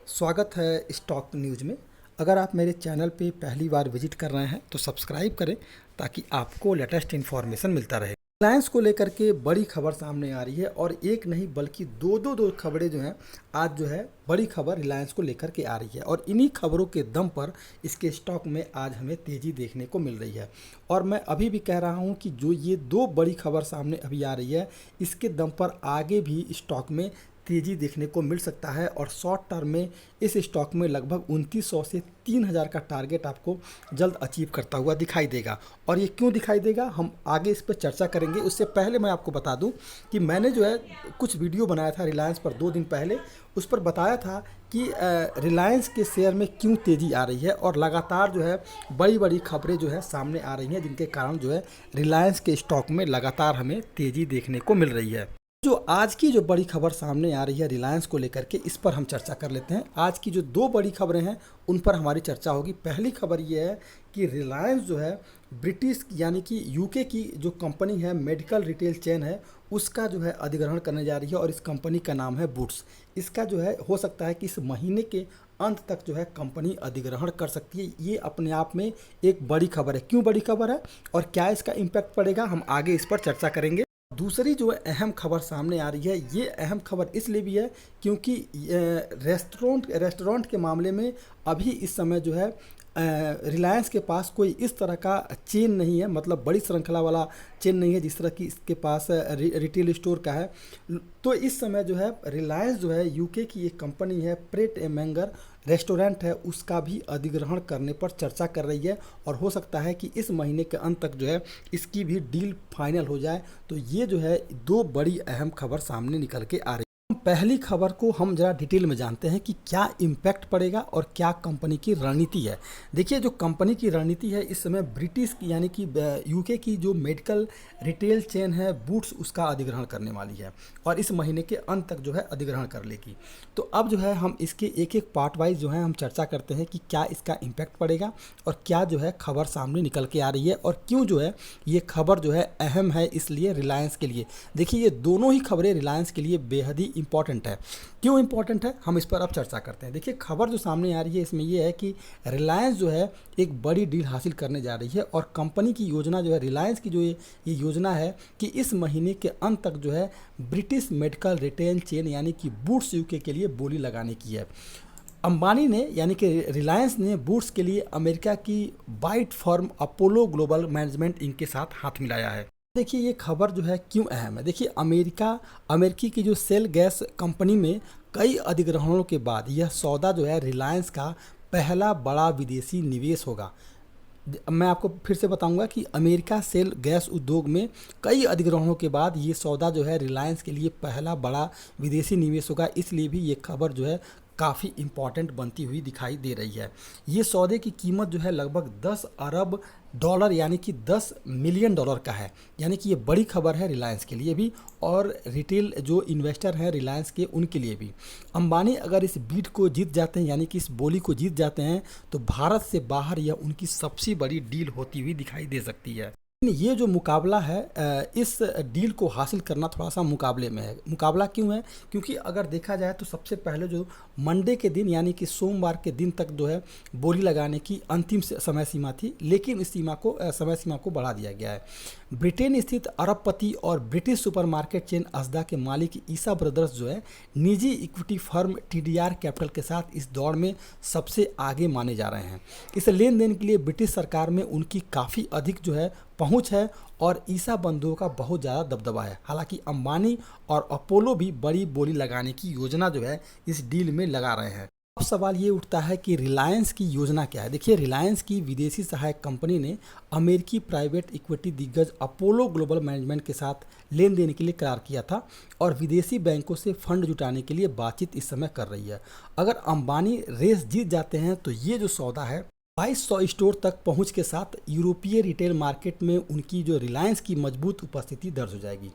स्वागत है stock news में। अगर आप मेरे चैनल पे पहली बार विजिट कर रहे हैं तो सब्सक्राइब करें ताकि आपको लेटेस्ट इन्फॉर्मेशन मिलता रहे। रिलायंस को लेकर के बड़ी खबर सामने आ रही है और एक नहीं बल्कि दो खबरें जो हैं आज जो है बड़ी खबर रिलायंस को लेकर के आ रही है और इन्हीं खबरों के दम पर इसके स्टॉक में आज हमें तेज़ी देखने को मिल रही है। और मैं अभी भी कह रहा हूं कि जो ये दो बड़ी खबर सामने अभी आ रही है इसके दम पर आगे भी स्टॉक में तेज़ी देखने को मिल सकता है और शॉर्ट टर्म में इस स्टॉक में लगभग 2900 से 3000 का टारगेट आपको जल्द अचीव करता हुआ दिखाई देगा। और ये क्यों दिखाई देगा हम आगे इस पर चर्चा करेंगे। उससे पहले मैं आपको बता दूं कि मैंने जो है कुछ वीडियो बनाया था रिलायंस पर 2 दिन पहले। उस पर बताया था कि रिलायंस के शेयर में क्यों तेज़ी आ रही है और लगातार जो है बड़ी बड़ी खबरें जो है सामने आ रही हैं जिनके कारण जो है रिलायंस के स्टॉक में लगातार हमें तेज़ी देखने को मिल रही है। जो आज की जो बड़ी खबर सामने आ रही है रिलायंस को लेकर के इस पर हम चर्चा कर लेते हैं। आज की जो दो बड़ी खबरें हैं उन पर हमारी चर्चा होगी। पहली खबर ये है कि रिलायंस जो है ब्रिटिश यानी कि यूके की जो कंपनी है मेडिकल रिटेल चेन है उसका जो है अधिग्रहण करने जा रही है और इस कंपनी का नाम है बूट्स। इसका जो है हो सकता है कि इस महीने के अंत तक जो है कंपनी अधिग्रहण कर सकती है। ये अपने आप में एक बड़ी खबर है। क्यों बड़ी खबर है और क्या इसका इम्पैक्ट पड़ेगा हम आगे इस पर चर्चा करेंगे। दूसरी जो अहम खबर सामने आ रही है ये अहम खबर इसलिए भी है क्योंकि रेस्टोरेंट के मामले में अभी इस समय जो है रिलायंस के पास कोई इस तरह का चेन नहीं है, मतलब बड़ी श्रृंखला वाला चेन नहीं है जिस तरह की इसके पास रिटेल स्टोर का है। तो इस समय जो है रिलायंस जो है यूके की एक कंपनी है प्रेट ए मैंगर रेस्टोरेंट है उसका भी अधिग्रहण करने पर चर्चा कर रही है और हो सकता है कि इस महीने के अंत तक जो है इसकी भी डील फाइनल हो जाए। तो ये जो है दो बड़ी अहम खबर सामने निकल के आ रही है। पहली खबर को हम जरा डिटेल में जानते हैं कि क्या इम्पैक्ट पड़ेगा और क्या कंपनी की रणनीति है। देखिए जो कंपनी की रणनीति है इस समय ब्रिटिश की यानी कि यूके की जो मेडिकल रिटेल चेन है बूट्स उसका अधिग्रहण करने वाली है और इस महीने के अंत तक जो है अधिग्रहण कर लेगी। तो अब जो है हम इसके एक एक पार्ट वाइज जो है हम चर्चा करते हैं कि क्या इसका इम्पैक्ट पड़ेगा और क्या जो है खबर सामने निकल के आ रही है और क्यों जो है ये खबर जो है अहम है इसलिए रिलायंस के लिए। देखिए ये दोनों ही खबरें रिलायंस के लिए बेहद ही इंपॉर्टेंट है। क्यों इंपॉर्टेंट है हम इस पर अब चर्चा करते हैं। देखिए खबर जो सामने आ रही है इसमें यह है कि रिलायंस जो है एक बड़ी डील हासिल करने जा रही है और कंपनी की योजना जो है रिलायंस की जो ये योजना है कि इस महीने के अंत तक जो है ब्रिटिश मेडिकल रिटेल चेन यानी कि बूट्स यूके के लिए बोली लगाने की है। अंबानी ने यानी कि रिलायंस ने बूट्स के लिए अमेरिका की बाइट firm Apollo Global Management Inc के साथ हाथ मिलाया है। देखिए ये खबर जो है क्यों अहम है। देखिए अमेरिकी की जो सेल गैस कंपनी में कई अधिग्रहणों के बाद यह सौदा जो है रिलायंस का पहला बड़ा विदेशी निवेश होगा। मैं आपको फिर से बताऊंगा कि अमेरिका सेल गैस उद्योग में कई अधिग्रहणों के बाद ये सौदा जो है रिलायंस के लिए पहला बड़ा विदेशी निवेश होगा, इसलिए भी ये खबर जो है काफ़ी इम्पॉर्टेंट बनती हुई दिखाई दे रही है। ये सौदे की कीमत जो है लगभग 10 अरब डॉलर यानी कि 10 मिलियन डॉलर का है। यानी कि ये बड़ी खबर है रिलायंस के लिए भी और रिटेल जो इन्वेस्टर हैं रिलायंस के उनके लिए भी। अंबानी अगर इस बीट को जीत जाते हैं यानी कि इस बोली को जीत जाते हैं तो भारत से बाहर यह उनकी सबसे बड़ी डील होती हुई दिखाई दे सकती है। ये जो मुकाबला है इस डील को हासिल करना थोड़ा सा मुकाबले में है। मुकाबला क्यों है क्योंकि अगर देखा जाए तो सबसे पहले जो मंडे के दिन यानी कि सोमवार के दिन तक जो है बोली लगाने की अंतिम समय सीमा थी, लेकिन इस समय सीमा को बढ़ा दिया गया है। ब्रिटेन स्थित अरबपति और ब्रिटिश सुपरमार्केट चेन असदा के मालिक ईसा ब्रदर्स जो है निजी इक्विटी फर्म टीडीआर कैपिटल के साथ इस दौड़ में सबसे आगे माने जा रहे हैं। इस लेन देन के लिए ब्रिटिश सरकार में उनकी काफ़ी अधिक जो है पहुंच है और ईसा बंधुओं का बहुत ज़्यादा दबदबा है। हालांकि अंबानी और अपोलो भी बड़ी बोली लगाने की योजना जो है इस डील में लगा रहे हैं। अब सवाल ये उठता है कि रिलायंस की योजना क्या है। देखिए रिलायंस की विदेशी सहायक कंपनी ने अमेरिकी प्राइवेट इक्विटी दिग्गज अपोलो ग्लोबल मैनेजमेंट के साथ लेन देन के लिए करार किया था और विदेशी बैंकों से फंड जुटाने के लिए बातचीत इस समय कर रही है। अगर अंबानी रेस जीत जाते हैं तो ये जो सौदा है 2200 स्टोर तक पहुंच के साथ यूरोपीय रिटेल मार्केट में उनकी जो रिलायंस की मजबूत उपस्थिति दर्ज हो जाएगी।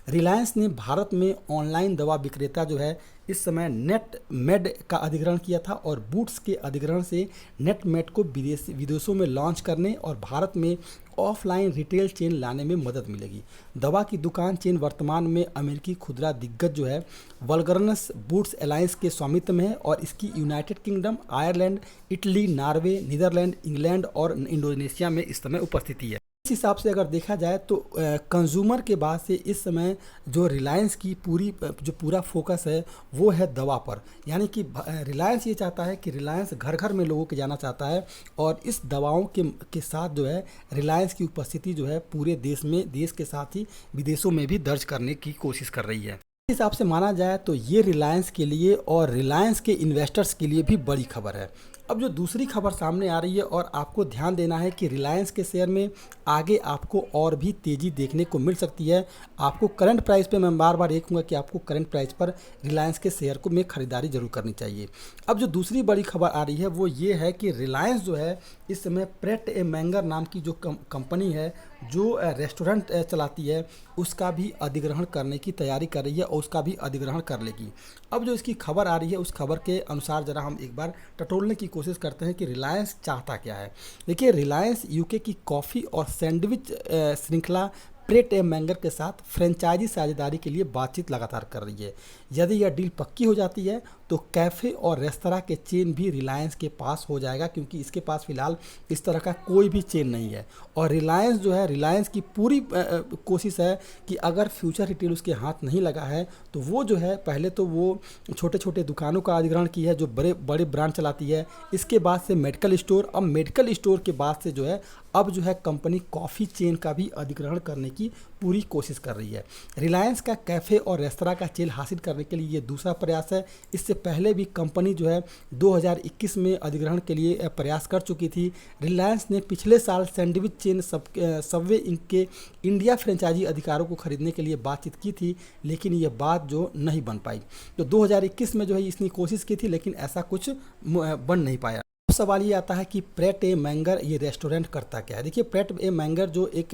रिलायंस ने भारत में ऑनलाइन दवा विक्रेता जो है इस समय नेट मेड का अधिग्रहण किया था और बूट्स के अधिग्रहण से नेट मेड को विदेशों में लॉन्च करने और भारत में ऑफलाइन रिटेल चेन लाने में मदद मिलेगी। दवा की दुकान चेन वर्तमान में अमेरिकी खुदरा दिग्गज जो है वल्गरनस बूट्स अलायंस के स्वामित्व में है और इसकी United Kingdom, Ireland, Italy, Norway, Netherland, England और इंडोनेशिया में इस समय उपस्थिति है। इस हिसाब से अगर देखा जाए तो कंज्यूमर के बाद से इस समय जो रिलायंस की पूरा फोकस है वो है दवा पर, यानी कि रिलायंस ये चाहता है कि रिलायंस घर घर में लोगों के जाना चाहता है और इस दवाओं के साथ जो है रिलायंस की उपस्थिति जो है पूरे देश के साथ ही विदेशों में भी दर्ज करने की कोशिश कर रही है। इस हिसाब से माना जाए तो ये रिलायंस के लिए और रिलायंस के इन्वेस्टर्स के लिए भी बड़ी खबर है। अब जो दूसरी खबर सामने आ रही है और आपको ध्यान देना है कि रिलायंस के शेयर में आगे आपको और भी तेज़ी देखने को मिल सकती है। आपको करंट प्राइस पे मैं बार बार ये कहूँगा कि आपको करंट प्राइस पर रिलायंस के शेयर को में खरीदारी जरूर करनी चाहिए। अब जो दूसरी बड़ी खबर आ रही है वो ये है कि रिलायंस जो है इस समय प्रेट ए मैंगर नाम की जो कंपनी है जो रेस्टोरेंट चलाती है उसका भी अधिग्रहण करने की तैयारी कर रही है और उसका भी अधिग्रहण कर लेगी। अब जो इसकी खबर आ रही है उस खबर के अनुसार ज़रा हम एक बार टटोलने की कोशिश करते हैं कि रिलायंस चाहता क्या है। देखिए, रिलायंस यूके की कॉफ़ी और सैंडविच श्रृंखला प्रेट ए मैंगर के साथ फ्रेंचाइजी साझेदारी के लिए बातचीत लगातार कर रही है। यदि यह डील पक्की हो जाती है तो कैफ़े और रेस्तरां के चेन भी रिलायंस के पास हो जाएगा, क्योंकि इसके पास फ़िलहाल इस तरह का कोई भी चेन नहीं है। और रिलायंस जो है, रिलायंस की पूरी कोशिश है कि अगर फ्यूचर रिटेल उसके हाथ नहीं लगा है तो वो जो है पहले तो वो छोटे छोटे दुकानों का अधिग्रहण की है जो बड़े बड़े ब्रांड चलाती है। इसके बाद से मेडिकल स्टोर, अब मेडिकल स्टोर के बाद से जो है अब जो है कंपनी कॉफ़ी चेन का भी अधिग्रहण करने की पूरी कोशिश कर रही है। रिलायंस का कैफ़े और रेस्तरां का चेन हासिल करने के लिए ये दूसरा प्रयास है। इससे पहले भी कंपनी जो है 2021 में अधिग्रहण के लिए प्रयास कर चुकी थी। रिलायंस ने पिछले साल सैंडविच चेन सबवे इंक के इंडिया फ्रेंचाइजी अधिकारों को खरीदने के लिए बातचीत की थी, लेकिन ये बात जो नहीं बन पाई। तो 2021 में जो है इसने कोशिश की थी लेकिन ऐसा कुछ बन नहीं पाया। सवाल ये आता है कि प्रेट ए मैंगर ये रेस्टोरेंट करता क्या है। देखिए, प्रेट ए मैंगर जो एक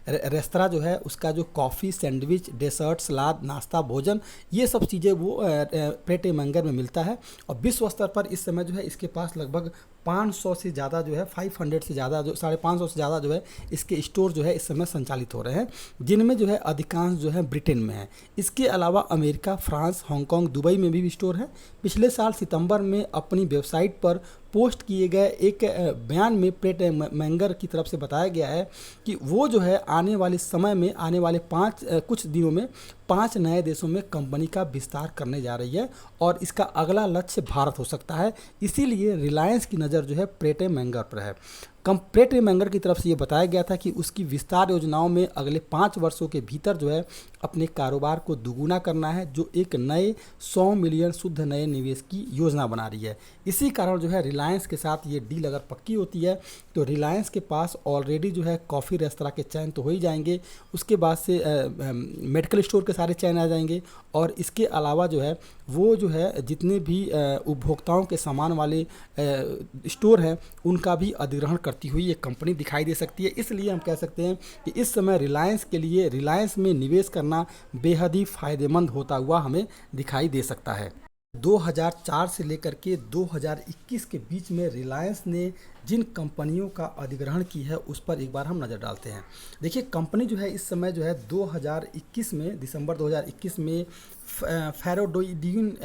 रेस्तरा जो है उसका जो कॉफ़ी, सैंडविच, डेजर्ट, सलाद, नाश्ता, भोजन, ये सब चीज़ें वो प्रेट ए मैंगर में मिलता है। और विश्व स्तर पर इस समय जो है इसके पास लगभग 500 से ज़्यादा जो है 500 से ज़्यादा जो 550 से ज़्यादा जो है इसके स्टोर जो है इस समय संचालित हो रहे हैं, जिनमें जो है अधिकांश जो है ब्रिटेन में है। इसके अलावा अमेरिका, फ्रांस, हांगकांग, दुबई में भी स्टोर है। पिछले साल सितंबर में अपनी वेबसाइट पर पोस्ट किए गए एक बयान में प्रेट ए मैंगर की तरफ से बताया गया है कि वो जो है आने वाले समय में, आने वाले कुछ दिनों में 5 नए देशों में कंपनी का विस्तार करने जा रही है और इसका अगला लक्ष्य भारत हो सकता है। इसीलिए रिलायंस की नज़र जो है प्रेट ए मैंगर पर है। प्रेट ए मैंगर की तरफ से ये बताया गया था कि उसकी विस्तार योजनाओं में अगले 5 वर्षों के भीतर जो है अपने कारोबार को दुगुना करना है, जो एक नए 100 मिलियन शुद्ध नए निवेश की योजना बना रही है। इसी कारण जो है रिलायंस के साथ ये डील अगर पक्की होती है तो रिलायंस के पास ऑलरेडी जो है कॉफ़ी रेस्तरां के चैन तो हो ही जाएंगे, उसके बाद से मेडिकल स्टोर के सारे चैन आ जाएंगे और इसके अलावा जो है वो जो है जितने भी उपभोक्ताओं के सामान वाले स्टोर हैं उनका भी अधिग्रहण करती हुई ये कंपनी दिखाई दे सकती है। इसलिए हम कह सकते हैं कि इस समय रिलायंस के लिए रिलायंस में निवेश करना बेहद ही फायदेमंद होता हुआ हमें दिखाई दे सकता है। 2004 से लेकर के 2021 के बीच में रिलायंस ने जिन कंपनियों का अधिग्रहण की है उस पर एक बार हम नज़र डालते हैं। देखिए, कंपनी जो है इस समय जो है 2021 में, दिसंबर 2021 में फेरोडोइडिन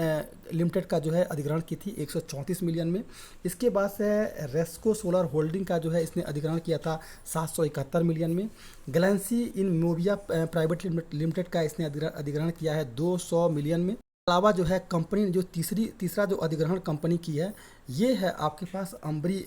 लिमिटेड का जो है अधिग्रहण की थी 134 मिलियन में। इसके बाद से रेस्को सोलर होल्डिंग का जो है इसने अधिग्रहण किया था 771 मिलियन में। गैलेंसी इन मोविया प्राइवेट लिमिटेड का इसने अधिग्रहण किया है 200 मिलियन में। अलावा जो है कंपनी ने जो तीसरा जो अधिग्रहण कंपनी की है ये है आपके पास अम्बरी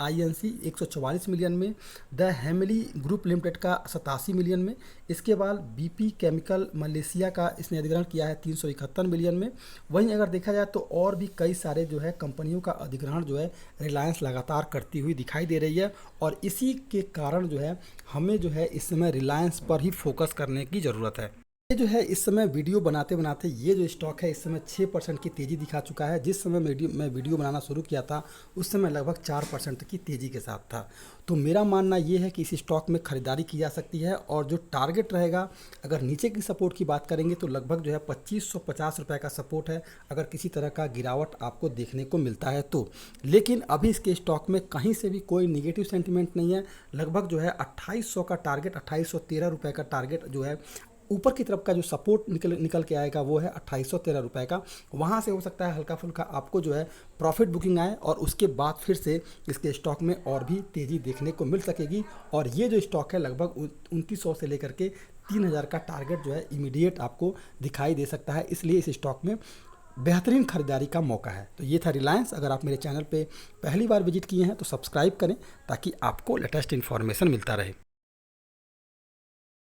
INC 144 मिलियन में, द हेमली ग्रुप लिमिटेड का 87 मिलियन में। इसके बाद BP केमिकल मलेशिया का इसने अधिग्रहण किया है 371 मिलियन में। वहीं अगर देखा जाए तो और भी कई सारे जो है कंपनियों का अधिग्रहण जो है रिलायंस लगातार करती हुई दिखाई दे रही है और इसी के कारण जो है हमें जो है इस समय रिलायंस पर ही फोकस करने की ज़रूरत है। ये जो है इस समय वीडियो बनाते बनाते ये जो स्टॉक है इस समय 6% की तेज़ी दिखा चुका है। जिस समय मैं वीडियो बनाना शुरू किया था उस समय लगभग 4% की तेज़ी के साथ था। तो मेरा मानना ये है कि इस स्टॉक में ख़रीदारी की जा सकती है और जो टारगेट रहेगा, अगर नीचे की सपोर्ट की बात करेंगे तो लगभग जो है 2550 रुपये का सपोर्ट है, अगर किसी तरह का गिरावट आपको देखने को मिलता है तो। लेकिन अभी इसके स्टॉक में कहीं से भी कोई निगेटिव सेंटिमेंट नहीं है। लगभग जो है 2800 का टारगेट, 2813 रुपये का टारगेट जो है, ऊपर की तरफ का जो सपोर्ट निकल के आएगा वो है 2813 रुपये का। वहाँ से हो सकता है हल्का फुल्का आपको जो है प्रॉफिट बुकिंग आए और उसके बाद फिर से इसके स्टॉक में और भी तेज़ी देखने को मिल सकेगी। और ये जो स्टॉक है लगभग 2900 से लेकर के 3000 का टारगेट जो है इमीडिएट आपको दिखाई दे सकता है। इसलिए इस स्टॉक में बेहतरीन खरीदारी का मौका है। तो ये था रिलायंस। अगर आप मेरे चैनल पे पहली बार विजिट किए हैं तो सब्सक्राइब करें ताकि आपको लेटेस्ट इन्फॉर्मेशन मिलता रहे।